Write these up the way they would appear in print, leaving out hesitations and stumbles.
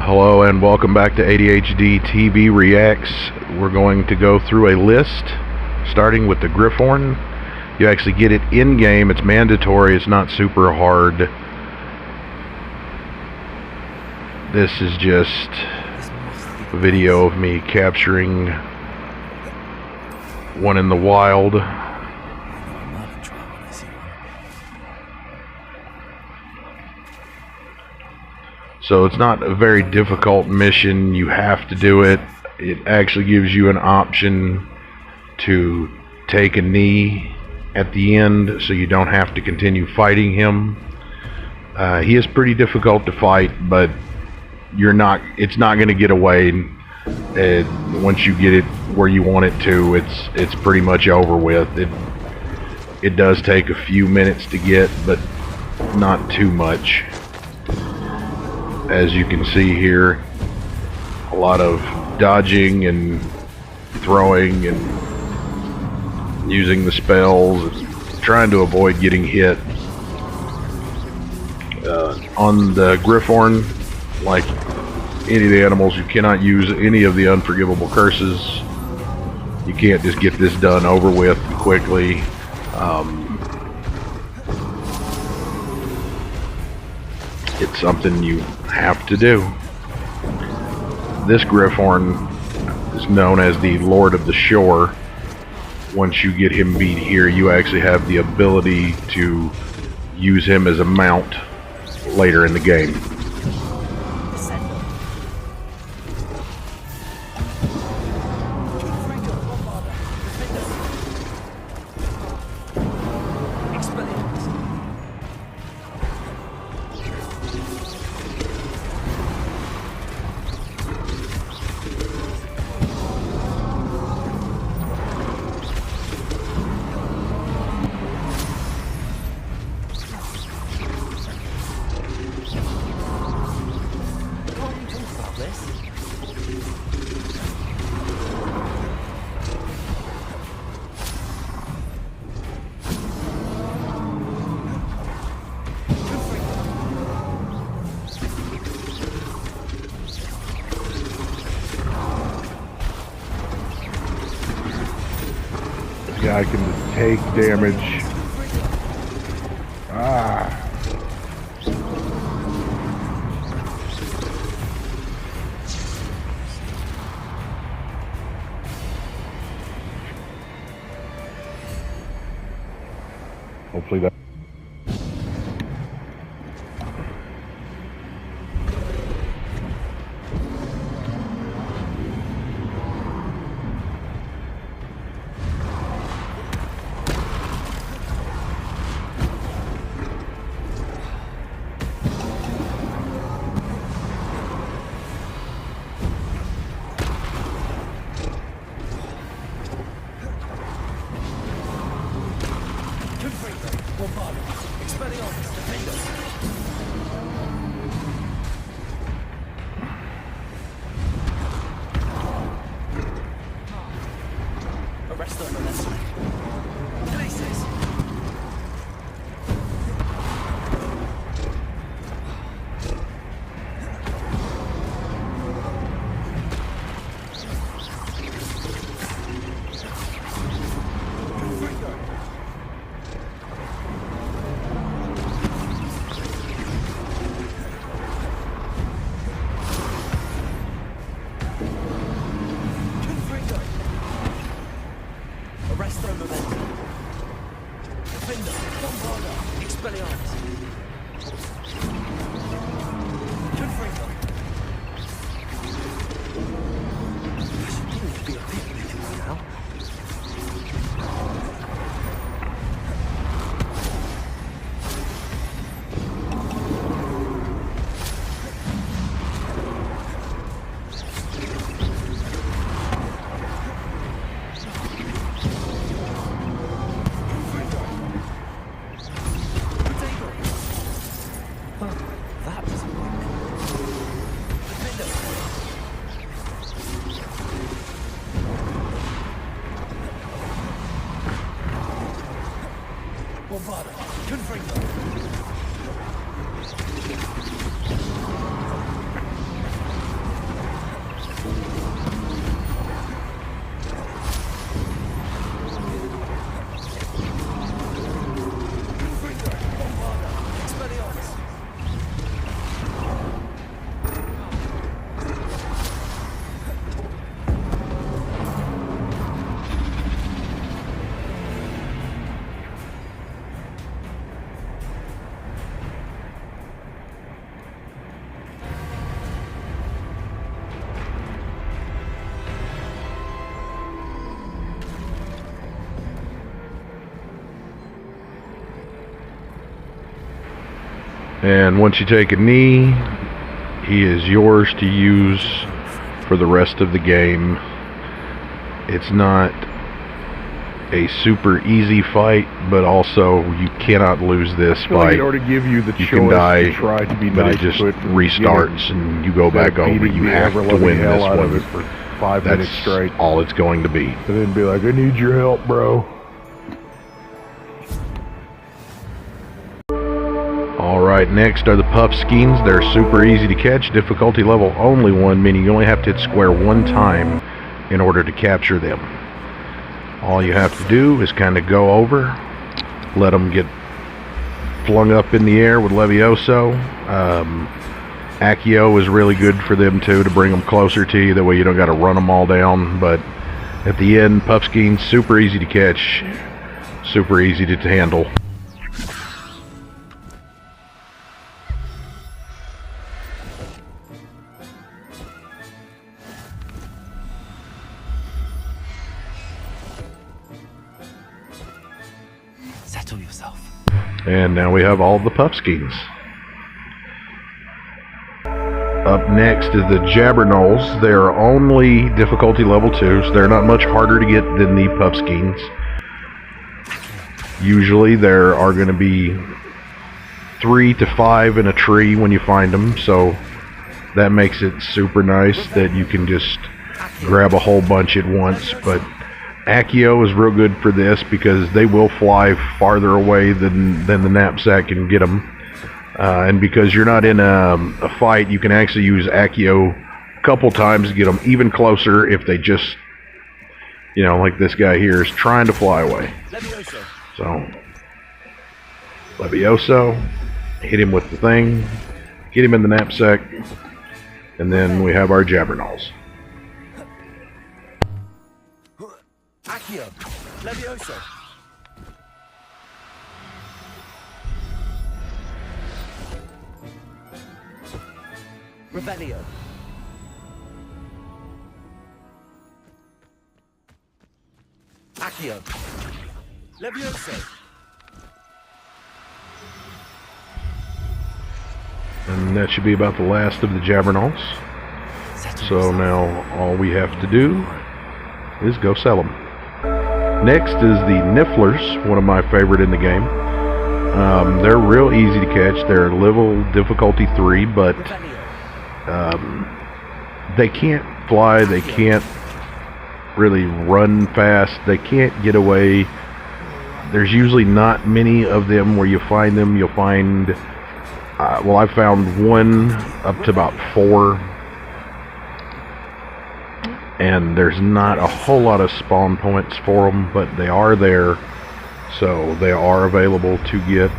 Hello and welcome back to ADHD TV Reacts. We're going to go through a list starting with the Griffhorn. You actually get it in-game. It's mandatory. It's not super hard. This is just a video of me capturing one in the wild. So it's not a very difficult mission. You have to do it. It actually gives you an option to take a knee at the end so you don't have to continue fighting him. He is pretty difficult to fight, but it's not going to get away. Once you get it where you want it to, it's pretty much over with. It does take a few minutes to get, but not too much. As you can see here, a lot of dodging and throwing and using the spells, trying to avoid getting hit. On the Griffhorn, like any of the animals, you cannot use any of the unforgivable curses. You can't just get this done over with quickly. It's something you have to do. This Griffhorn is known as the Lord of the Shore. Once you get him beat here, you actually have the ability to use him as a mount later in the game. Guy can take damage. Hopefully that. And once you take a knee, he is yours to use for the rest of the game. It's not a super easy fight, but also you cannot lose this fight. In order to give you the You choice can die, to try to be but nice it just to it restarts and you go back over. You have to win this one. For 5 minutes straight. That's all it's going to be. And then be like, I need your help, bro. Alright, next are the Puffskeins. They're super easy to catch. Difficulty level only 1, meaning you only have to hit square 1 time in order to capture them. All you have to do is kind of go over, let them get flung up in the air with Levioso. Accio is really good for them too, to bring them closer to you. That way you don't got to run them all down. But at the end, Puffskein, super easy to catch, super easy to handle. Settle yourself. And now we have all the Puffskeins. Up next is the Jabbernolls. They are only difficulty level 2, so they're not much harder to get than the Puffskeins. Usually there are going to be 3 to 5 in a tree when you find them, so that makes it super nice that you can just grab a whole bunch at once. But Accio is real good for this because they will fly farther away than the knapsack can get them. And because you're not in a fight, you can actually use Accio a couple times to get them even closer if they just, you know, like this guy here is trying to fly away. So, Levioso, hit him with the thing, get him in the knapsack, and then we have our Jabbernolls. Accio, Levioso. Revelio. Accio. Levioso. And that should be about the last of the Jabbernolls. So now all we have to do is go sell them. Next is the Nifflers, one of my favorite in the game. They're real easy to catch. They're level difficulty 3, but they can't fly, they can't really run fast, they can't get away. There's usually not many of them. Where you find them, you'll find, well, I found one up to about 4, and there's not a whole lot of spawn points for them, but they are there, so they are available to get.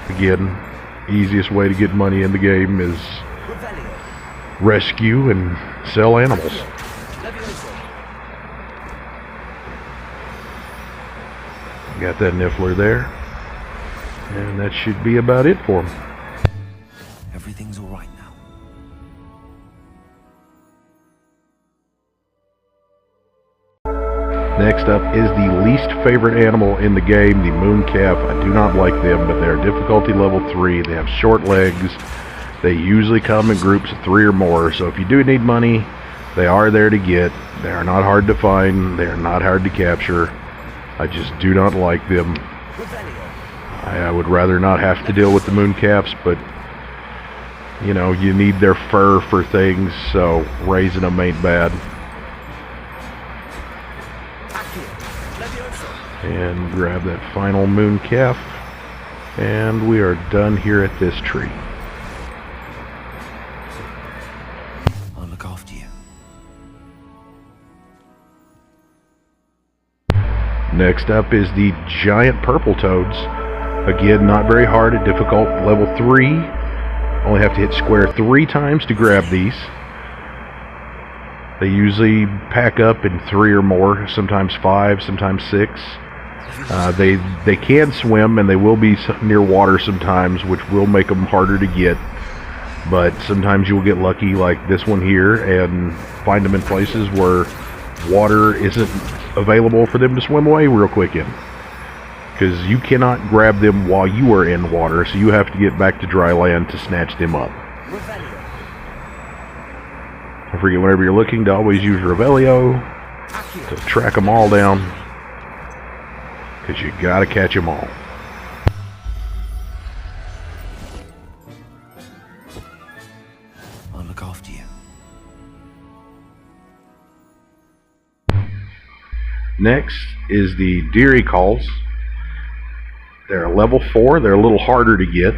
Again, easiest way to get money in the game is rescue and sell animals. Got that Niffler there, and that should be about it for him. Everything's all right now. Next up is the least favorite animal in the game, the mooncalf. I do not like them, but they're difficulty level 3. They have short legs. They usually come in groups of 3 or more, so if you do need money, they are there to get. They are not hard to find. They are not hard to capture. I just do not like them. I would rather not have to deal with the mooncalves, but you know, you need their fur for things, so raising them ain't bad. And grab that final mooncalf, and we are done here at this tree. I'll look after you. Next up is the giant purple toads. Again, not very hard at difficult level 3. Only have to hit square 3 times to grab these. They usually pack up in 3 or more, sometimes 5, sometimes 6. They can swim, and they will be near water sometimes, which will make them harder to get. But sometimes you'll get lucky, like this one here, and find them in places where water isn't available for them to swim away real quick in. because you cannot grab them while you are in water, so you have to get back to dry land to snatch them up. Don't forget, whenever you're looking, to always use Revelio to track them all down, because you gotta catch them all. I'll look after you. Next is the Deary Calls. They're level 4. They're a little harder to get.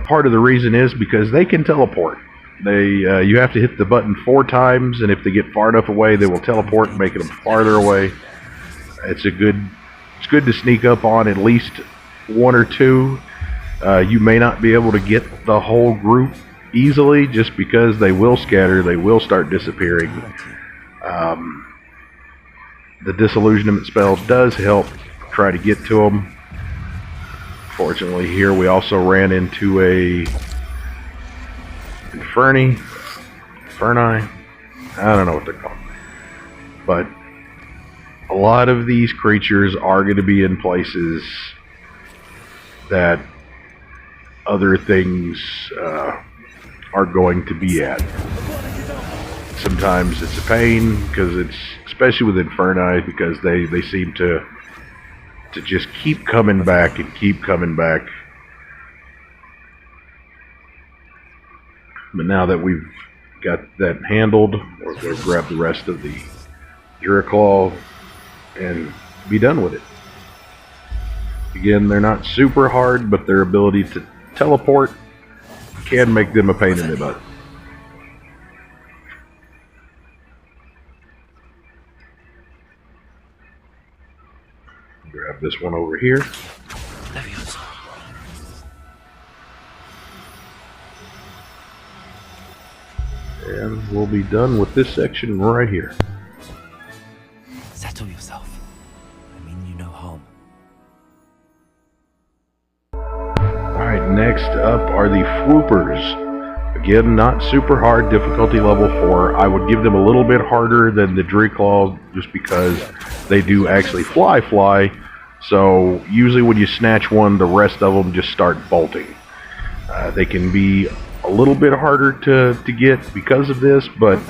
Part of the reason is because they can teleport. You have to hit the button 4 times, and if they get far enough away, they will teleport, making them farther away. It's good to sneak up on at least 1 or 2. You may not be able to get the whole group easily, just because they will scatter, they will start disappearing. The disillusionment spell does help try to get to them. Fortunately, here we also ran into a Inferni, I don't know what they're called. But a lot of these creatures are going to be in places that other things are going to be at. Sometimes it's a pain, because it's, especially with Inferni, because they seem to just keep coming back and keep coming back. But now that we've got that handled, we're going to grab the rest of the Duraclaw and be done with it. Again, they're not super hard, but their ability to teleport can make them a pain in the butt. Grab this one over here. And we'll be done with this section right here. Settle yourself. I mean you no harm. Alright, next up are the Swoopers. Again, not super hard, difficulty level 4. I would give them a little bit harder than the Dreeclaw, just because they do actually fly. So usually when you snatch one, the rest of them just start bolting. They can be a little bit harder to get because of this, but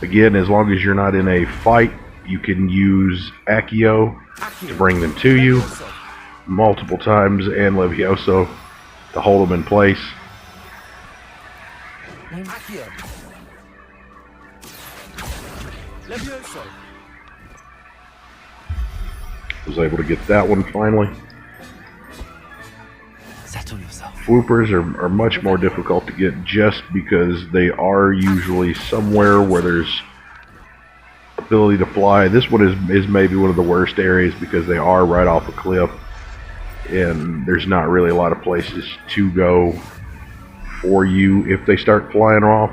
again, as long as you're not in a fight, you can use Accio to bring them to you multiple times, and Levioso to hold them in place. Was able to get that one finally. Settle yourself. Swoopers are much more difficult to get, just because they are usually somewhere where there's ability to fly. This one is maybe one of the worst areas, because they are right off a cliff, and there's not really a lot of places to go for you if they start flying off.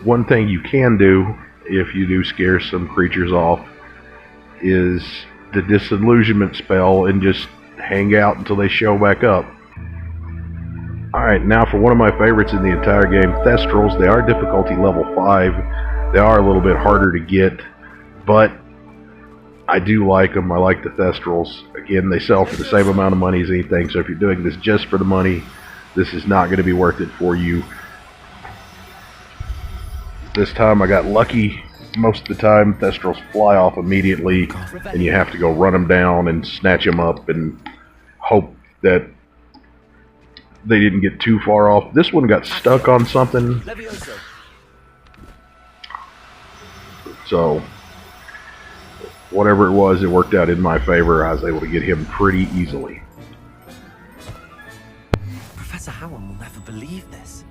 One thing you can do, if you do scare some creatures off, is the disillusionment spell, and just hang out until they show back up. Alright, now for one of my favorites in the entire game, Thestrals. They are difficulty level 5. They are a little bit harder to get, but I do like them. I like the Thestrals. Again, they sell for the same amount of money as anything, so if you're doing this just for the money, this is not going to be worth it for you. This time I got lucky. Most of the time, Thestrals fly off immediately, and you have to go run them down and snatch them up and hope that they didn't get too far off. This one got stuck on something, so whatever it was, it worked out in my favor. I was able to get him pretty easily. Professor Howard will never believe this.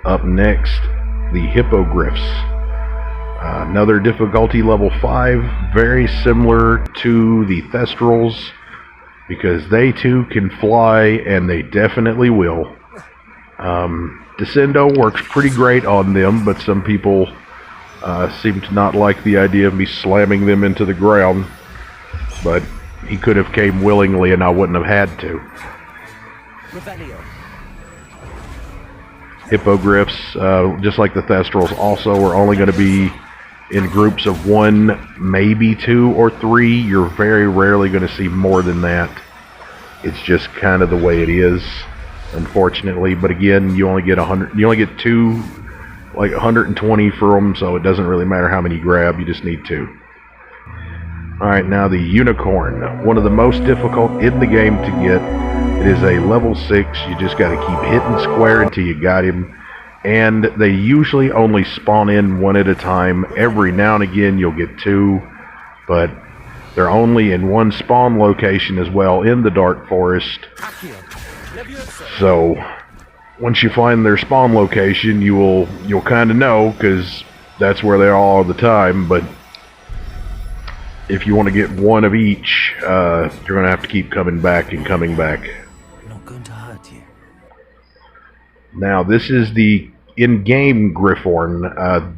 Up next, the Hippogriffs. Another difficulty level 5, very similar to the Thestrals, because they too can fly, and they definitely will. Descendo works pretty great on them, but some people seem to not like the idea of me slamming them into the ground. But he could have came willingly, and I wouldn't have had to. Hippogriffs, just like the Thestrals, also are only going to be in groups of 1, maybe 2 or 3. You're very rarely going to see more than that. It's just kind of the way it is, unfortunately. But again, you only get 100. You only get 2, like 120 for them, so it doesn't really matter how many you grab. You just need 2. All right, now the unicorn, one of the most difficult in the game to get. It is a level 6. You just got to keep hitting square until you got him. And they usually only spawn in 1 at a time. Every now and again you'll get 2, but they're only in 1 spawn location as well, in the Dark Forest. So once you find their spawn location, you'll kind of know, because that's where they are all the time. But if you want to get 1 of each, you're going to have to keep coming back and coming back. Not going to hurt you. Now, this is the in-game Griffhorn.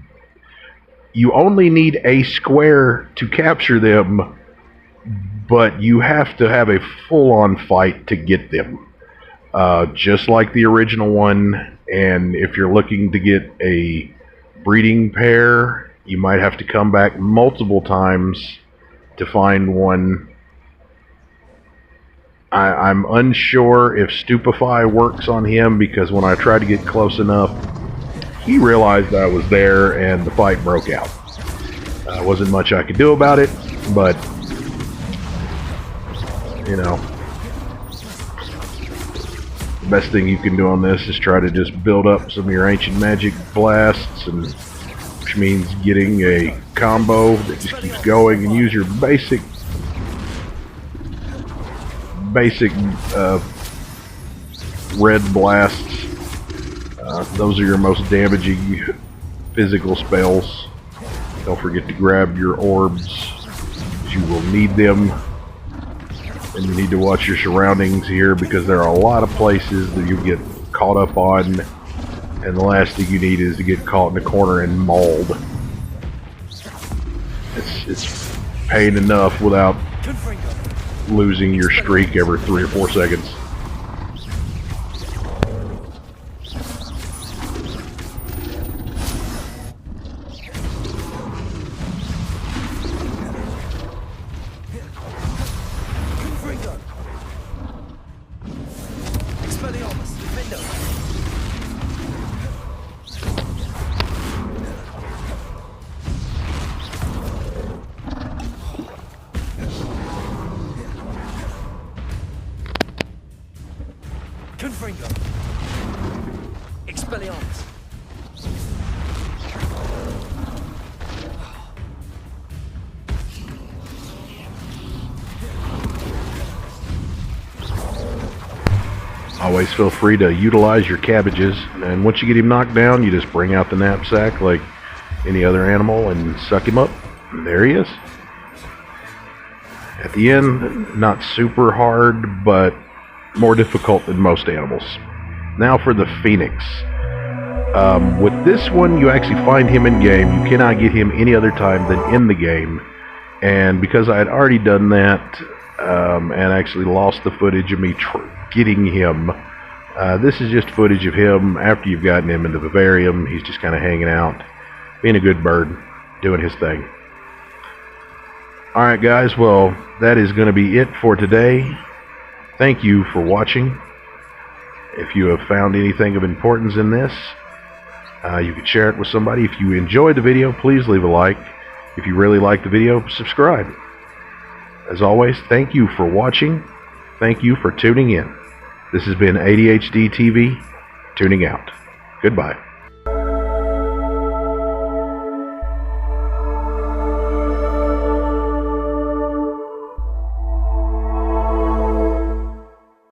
You only need a square to capture them, but you have to have a full-on fight to get them. Just like the original one, and if you're looking to get a breeding pair, you might have to come back multiple times to find one. I'm unsure if Stupefy works on him, because when I tried to get close enough, he realized I was there and the fight broke out. Wasn't much I could do about it, but you know, the best thing you can do on this is try to just build up some of your ancient magic blasts, and which means getting a combo that just keeps going, and use your basic red blasts. Those are your most damaging physical spells. Don't forget to grab your orbs, you will need them. And you need to watch your surroundings here, because there are a lot of places that you get caught up on, and the last thing you need is to get caught in a corner and mauled. It's pain enough without losing your streak every 3 or 4 seconds. Confringo. Expelliarmus. Always feel free to utilize your cabbages, and once you get him knocked down, you just bring out the knapsack like any other animal and suck him up. And there he is. At the end, not super hard, but more difficult than most animals. Now for the Phoenix. With this one, you actually find him in game. You cannot get him any other time than in the game. And because I had already done that, and actually lost the footage of me getting him, this is just footage of him after you've gotten him in the vivarium. He's just kind of hanging out, being a good bird, doing his thing. Alright guys, well, that is going to be it for today. Thank you for watching. If you have found anything of importance in this, you can share it with somebody. If you enjoyed the video, please leave a like. If you really like the video, subscribe. As always, thank you for watching. Thank you for tuning in. This has been ADHD TV, tuning out. Goodbye.